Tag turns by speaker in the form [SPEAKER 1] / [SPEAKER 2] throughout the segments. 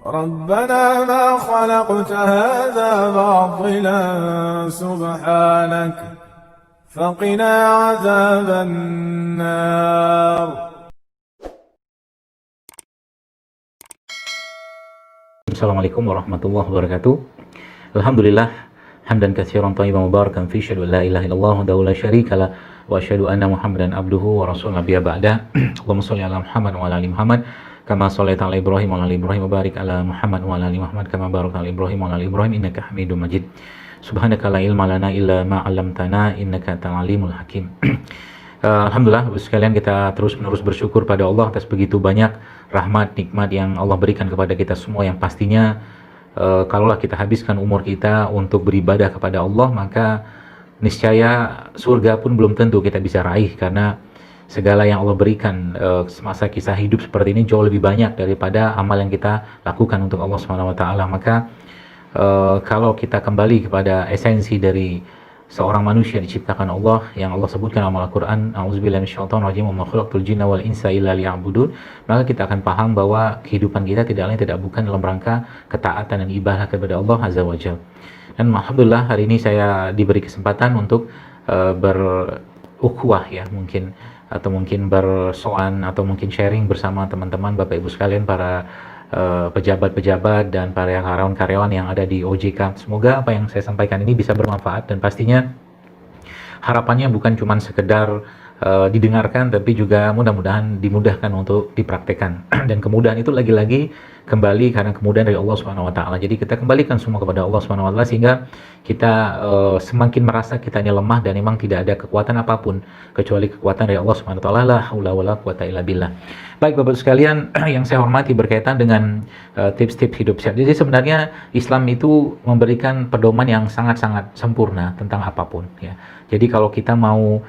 [SPEAKER 1] ربنا ما خلقت هذا باطلا سبحانك فقنا عذاب النار.
[SPEAKER 2] Assalamualaikum warahmatullahi wabarakatuh. Alhamdulillah hamdan katsiran thayyiban mubarakan fi syadu la ilaha illallah wahdahu la syarikalah wa asyhadu anna Muhammadan abduhu wa rasuluhu nabiyya ba'da. Allahumma shalli ala Muhammad wa ala ali Muhammad kama shallaita ala Ibrahim wa ala ali Ibrahim wa barik ala Muhammad wa ala ali Muhammad kama barakta ala Ibrahim wa ala ali Ibrahim innaka Hamidum Majid. Subhanaka la ilma lana illa ma 'allamtana innaka antal alimul hakim. Alhamdulillah, sekalian kita terus-menerus bersyukur pada Allah atas begitu banyak rahmat, nikmat yang Allah berikan kepada kita semua, yang pastinya kalaulah kita habiskan umur kita untuk beribadah kepada Allah, maka niscaya surga pun belum tentu kita bisa raih, karena segala yang Allah berikan semasa kisah hidup seperti ini jauh lebih banyak daripada amal yang kita lakukan untuk Allah SWT. Maka kalau kita kembali kepada esensi dari seorang manusia diciptakan Allah, yang Allah sebutkan dalam Al-Quran, a'udzubillahi minasyaitonir rajim, wa ma khalaqtul jinna wal insa illa liya'budun, maka kita akan paham bahwa kehidupan kita tidak lain tidak bukan dalam rangka ketaatan dan ibadah kepada Allah Azza wa Jalla. Dan alhamdulillah hari ini saya diberi kesempatan untuk berukhuwah ya, mungkin bersoan atau mungkin sharing bersama teman-teman Bapak Ibu sekalian, para pejabat-pejabat dan para karyawan-karyawan yang ada di OJK. Semoga apa yang saya sampaikan ini bisa bermanfaat, dan pastinya harapannya bukan cuma sekedar didengarkan, tapi juga mudah-mudahan dimudahkan untuk dipraktekkan. Dan kemudahan itu lagi-lagi kembali karena kemudahan dari Allah Subhanahu wa taala. Jadi kita kembalikan semua kepada Allah Subhanahu wa taala, sehingga kita semakin merasa kita ini lemah dan memang tidak ada kekuatan apapun kecuali kekuatan dari Allah Subhanahu wa taala. La haula wala quwata illa billah. Baik Bapak sekalian yang saya hormati, berkaitan dengan tips-tips hidup sehat. Jadi sebenarnya Islam itu memberikan pedoman yang sangat-sangat sempurna tentang apapun ya. Jadi kalau kita mau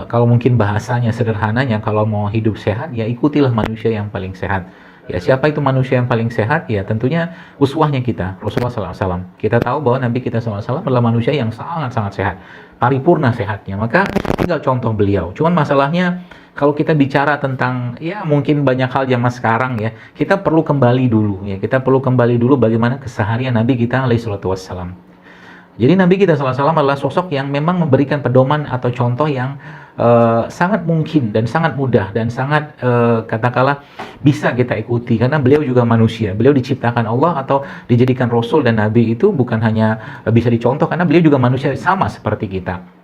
[SPEAKER 2] kalau mungkin bahasanya sederhananya, kalau mau hidup sehat ya ikutilah manusia yang paling sehat. Ya, siapa itu manusia yang paling sehat? Ya tentunya uswahnya kita, Rasulullah SAW. Kita tahu bahwa Nabi kita SAW adalah manusia yang sangat-sangat sehat, paripurna sehatnya. Maka tinggal contoh beliau. Cuman masalahnya kalau kita bicara tentang ya mungkin banyak hal zaman sekarang ya, kita perlu kembali dulu ya. Kita perlu kembali dulu bagaimana keseharian Nabi kita alaihi salatu wassalam. Jadi Nabi kita SAW adalah sosok yang memang memberikan pedoman atau contoh yang sangat mungkin dan sangat mudah dan sangat katakanlah bisa kita ikuti, karena beliau juga manusia. Beliau diciptakan Allah atau dijadikan Rasul dan Nabi itu bukan hanya bisa dicontoh, karena beliau juga manusia sama seperti kita.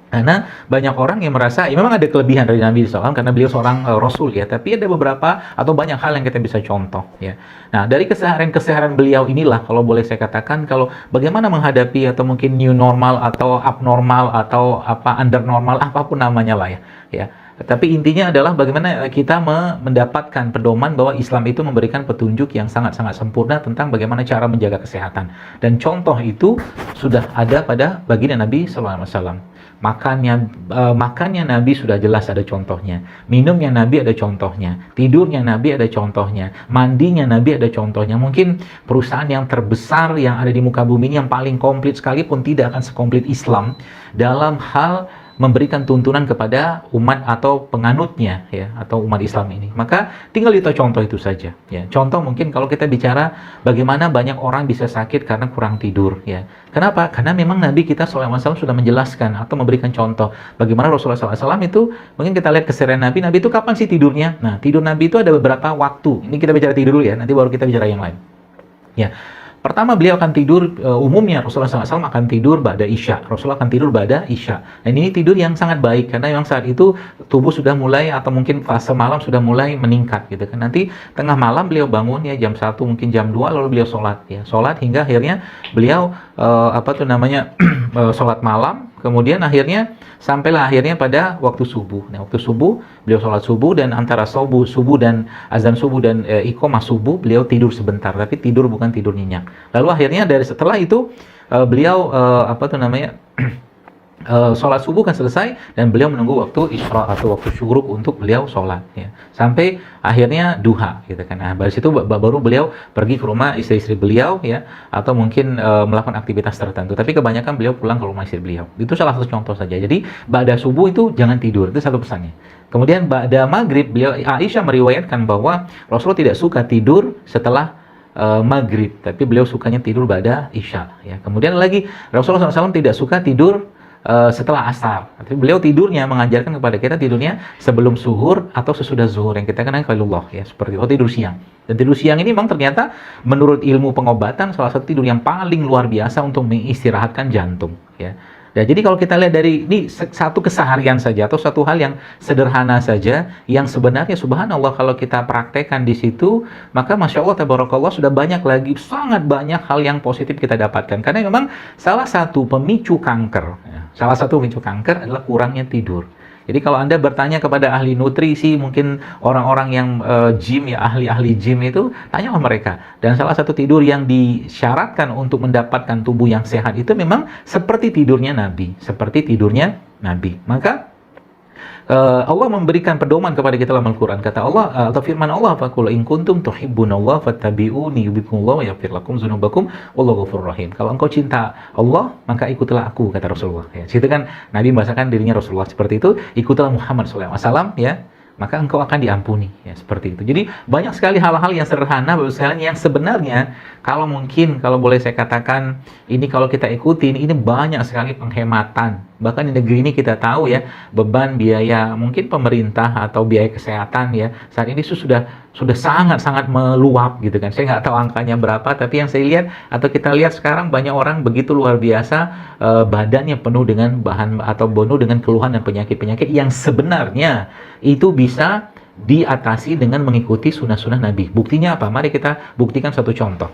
[SPEAKER 2] Karena banyak orang yang merasa ya memang ada kelebihan dari Nabi SAW karena beliau seorang Rasul ya, tapi ada beberapa atau banyak hal yang kita bisa contoh ya. Nah dari keseharian beliau inilah kalau boleh saya katakan, kalau bagaimana menghadapi atau mungkin new normal atau abnormal atau apa under normal, apapun namanya lah ya. Tapi intinya adalah bagaimana kita mendapatkan pedoman bahwa Islam itu memberikan petunjuk yang sangat-sangat sempurna tentang bagaimana cara menjaga kesehatan. Dan contoh itu sudah ada pada baginda Nabi SAW. Makannya Nabi sudah jelas ada contohnya, minumnya Nabi ada contohnya, tidurnya Nabi ada contohnya, mandinya Nabi ada contohnya. Mungkin perusahaan yang terbesar yang ada di muka bumi ini yang paling komplit sekalipun tidak akan sekomplit Islam dalam hal memberikan tuntunan kepada umat atau penganutnya ya, atau umat Islam ini. Maka tinggal itu contoh itu saja ya. Contoh mungkin kalau kita bicara bagaimana banyak orang bisa sakit karena kurang tidur ya. Kenapa? Karena memang Nabi kita SAW sudah menjelaskan atau memberikan contoh bagaimana Rasulullah SAW itu, mungkin kita lihat keseharian Nabi itu kapan sih tidurnya? Nah, tidur Nabi itu ada beberapa waktu. Ini kita bicara tidur dulu ya, nanti baru kita bicara yang lain. Ya. Pertama beliau akan tidur, umumnya Rasulullah SAW akan tidur ba'da Isya. Rasulullah akan tidur ba'da Isya. Dan ini tidur yang sangat baik, karena memang saat itu tubuh sudah mulai atau mungkin fase malam sudah mulai meningkat gitu kan. Nanti tengah malam beliau bangun ya jam 1 mungkin jam 2, lalu beliau sholat ya. Sholat hingga akhirnya beliau sholat malam, kemudian akhirnya sampailah akhirnya pada waktu subuh. Nah, waktu subuh beliau sholat subuh, dan antara subuh dan azan subuh dan iqamah subuh beliau tidur sebentar, tapi tidur bukan tidur nyenyak. Lalu akhirnya dari setelah itu beliau sholat subuh kan selesai, dan beliau menunggu waktu isra atau waktu syuruk untuk beliau sholat ya. Sampai akhirnya duha gitu kan. Nah, dari situ baru beliau pergi ke rumah istri-istri beliau ya, atau mungkin melakukan aktivitas tertentu. Tapi kebanyakan beliau pulang ke rumah istri beliau. Itu salah satu contoh saja. Jadi ba'da subuh itu jangan tidur, itu satu pesannya. Kemudian ba'da maghrib, Aisyah meriwayatkan bahwa Rasulullah tidak suka tidur setelah maghrib, tapi beliau sukanya tidur pada isya. Ya. Kemudian lagi Rasulullah SAW tidak suka tidur setelah asar. Tapi beliau tidurnya mengajarkan kepada kita tidurnya sebelum zuhur atau sesudah zuhur, yang kita kenal qailullah, ya, seperti itu. Tidur siang. Dan tidur siang ini memang ternyata menurut ilmu pengobatan salah satu tidur yang paling luar biasa untuk mengistirahatkan jantung, ya. Ya, jadi kalau kita lihat dari ini satu keseharian saja atau satu hal yang sederhana saja yang sebenarnya subhanallah kalau kita praktekkan di situ, maka masya Allah tabarakallah sudah banyak lagi, sangat banyak hal yang positif kita dapatkan. Karena memang salah satu pemicu kanker, ya, salah satu pemicu kanker adalah kurangnya tidur. Jadi kalau Anda bertanya kepada ahli nutrisi, mungkin orang-orang yang gym, ya, ahli-ahli gym itu, tanyalah mereka. Dan salah satu tidur yang disyaratkan untuk mendapatkan tubuh yang sehat itu memang seperti tidurnya Nabi. Seperti tidurnya Nabi. Maka Allah memberikan pedoman kepada kita dalam Al-Quran. Kata Allah, atau firman Allah, faqul in kuntum tuhibbunallaha fattabi'uni yuhibbukumullah wa yaghfir lakum dzunubakum wallahu ghafurur rahim. Kalau engkau cinta Allah, maka ikutilah aku, kata Rasulullah. Ya, situ kan Nabi membahasakan dirinya Rasulullah seperti itu, ikutilah Muhammad SAW, ya, maka engkau akan diampuni, ya, seperti itu. Jadi banyak sekali hal-hal yang sederhana yang sebenarnya kalau mungkin, kalau boleh saya katakan, ini kalau kita ikutin, ini banyak sekali penghematan. Bahkan di negeri ini kita tahu, ya, beban biaya mungkin pemerintah atau biaya kesehatan, ya, saat ini sudah sangat-sangat meluap gitu kan. Saya nggak tahu angkanya berapa, tapi yang saya lihat atau kita lihat sekarang banyak orang begitu luar biasa, badannya penuh dengan bahan atau penuh dengan keluhan dan penyakit-penyakit yang sebenarnya itu bisa diatasi dengan mengikuti sunnah-sunnah Nabi. Buktinya apa? Mari kita buktikan satu contoh.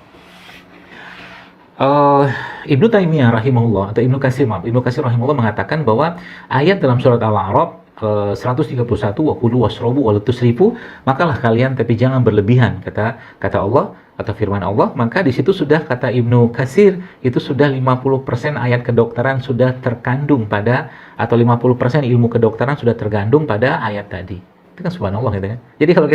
[SPEAKER 2] Ibnu Taimiyah rahimahullah atau Ibnu Katsir rahimahullah mengatakan bahwa ayat dalam surat Al-A'raf 131, wa kulu washrabu wa la tusrifu, makalah kalian tapi jangan berlebihan, kata Allah atau firman Allah. Maka di situ sudah, kata Ibnu Katsir, itu sudah 50% ayat kedokteran sudah terkandung pada, atau 50% ilmu kedokteran sudah terkandung pada ayat tadi. Itu kan subhanallah gitu kan. Jadi kalau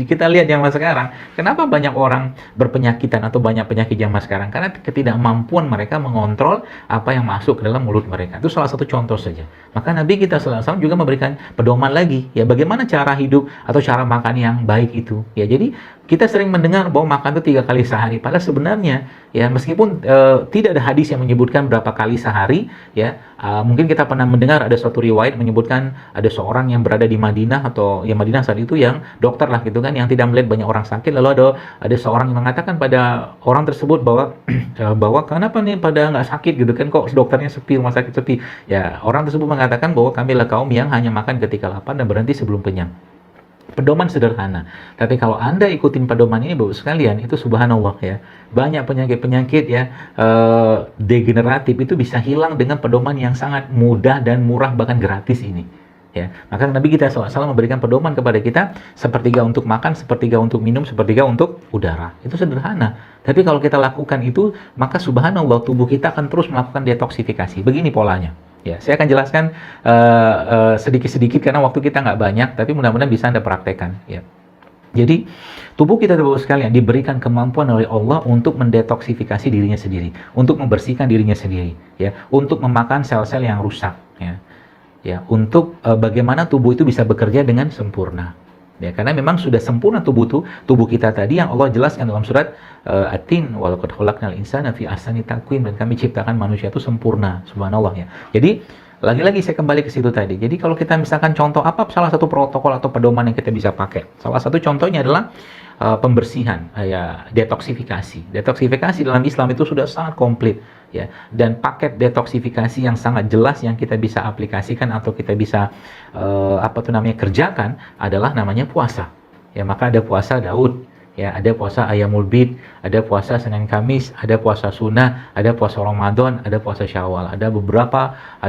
[SPEAKER 2] kita lihat zaman sekarang, kenapa banyak orang berpenyakitan atau banyak penyakit zaman sekarang? Karena ketidakmampuan mereka mengontrol apa yang masuk ke dalam mulut mereka. Itu salah satu contoh saja. Maka Nabi kita sallallahu alaihi wasallam juga memberikan pedoman lagi, ya, bagaimana cara hidup atau cara makan yang baik itu. Ya, jadi kita sering mendengar bahwa makan itu 3 kali sehari. Padahal sebenarnya, ya, meskipun tidak ada hadis yang menyebutkan berapa kali sehari, ya, mungkin kita pernah mendengar ada suatu riwayat menyebutkan ada seorang yang berada di Madinah, atau ya Madinah saat itu, yang dokter lah gitu kan, yang tidak melihat banyak orang sakit. Lalu ada seorang yang mengatakan pada orang tersebut bahwa bahwa kenapa nih pada nggak sakit gitu kan, kok dokternya sepi, rumah sakit sepi. Ya, orang tersebut mengatakan bahwa kamilah kaum yang hanya makan ketika lapar dan berhenti sebelum kenyang. Pedoman sederhana, tapi kalau Anda ikutin pedoman ini, Bapak sekalian, itu subhanallah, ya, banyak penyakit-penyakit, ya, degeneratif itu bisa hilang dengan pedoman yang sangat mudah dan murah, bahkan gratis ini, ya. Maka Nabi kita SAW memberikan pedoman kepada kita, sepertiga untuk makan, sepertiga untuk minum, sepertiga untuk udara. Itu sederhana, tapi kalau kita lakukan itu, maka subhanallah tubuh kita akan terus melakukan detoksifikasi. Begini polanya. Ya, saya akan jelaskan sedikit-sedikit karena waktu kita nggak banyak, tapi mudah-mudahan bisa Anda praktekkan. Ya. Jadi, tubuh kita, Bapak sekalian, diberikan kemampuan oleh Allah untuk mendetoksifikasi dirinya sendiri, untuk membersihkan dirinya sendiri, ya, untuk memakan sel-sel yang rusak, ya, ya, untuk bagaimana tubuh itu bisa bekerja dengan sempurna. Ya, karena memang sudah sempurna tubuh kita tadi yang Allah jelaskan dalam surat At-Tin, wa laqad khalaqnal insana fi ahsani taqwim, dan kami ciptakan manusia itu sempurna, subhanallah, ya. Jadi lagi-lagi saya kembali ke situ tadi. Jadi kalau kita misalkan contoh apa salah satu protokol atau pedoman yang kita bisa pakai. Salah satu contohnya adalah pembersihan, ya, detoksifikasi. Detoksifikasi dalam Islam itu sudah sangat komplit, ya, dan paket detoksifikasi yang sangat jelas yang kita bisa aplikasikan atau kita bisa kerjakan adalah namanya puasa. Ya, maka ada puasa Daud, ya, ada puasa Ayyamul Bid, ada puasa Senin Kamis, ada puasa Sunnah, ada puasa Ramadan, ada puasa Syawal, ada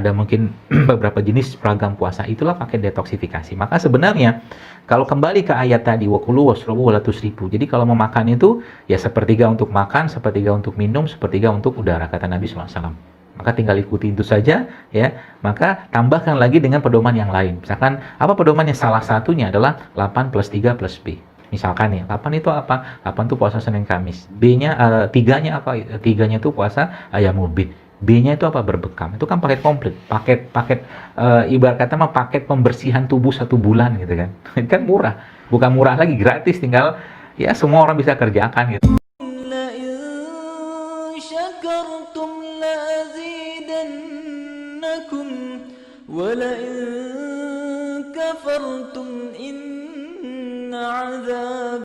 [SPEAKER 2] mungkin beberapa jenis ragam puasa. Itulah paket detoksifikasi. Maka sebenarnya kalau kembali ke ayat tadi, wa kulu washrabu wa la tusrifu. Jadi kalau mau makan itu, ya, sepertiga untuk makan, sepertiga untuk minum, sepertiga untuk udara, kata Nabi SAW. Maka tinggal ikuti itu saja, ya. Maka tambahkan lagi dengan pedoman yang lain. Misalkan apa pedomannya? Salah satunya adalah 8 plus 3 plus B. Misalkan, ya, 8 itu apa? 8 itu puasa Senin Kamis. B-nya, 3-nya apa? 3-nya itu puasa Ayyamul Bid. B-nya itu apa? Berbekam. Itu kan paket komplit. Paket ibarat kata mah paket pembersihan tubuh 1 bulan gitu kan. Kan murah. Bukan murah lagi, gratis, tinggal, ya, semua orang bisa kerjakan gitu.
[SPEAKER 3] شكرتم لأزيدنكم ولئن كفرتم إن عذابي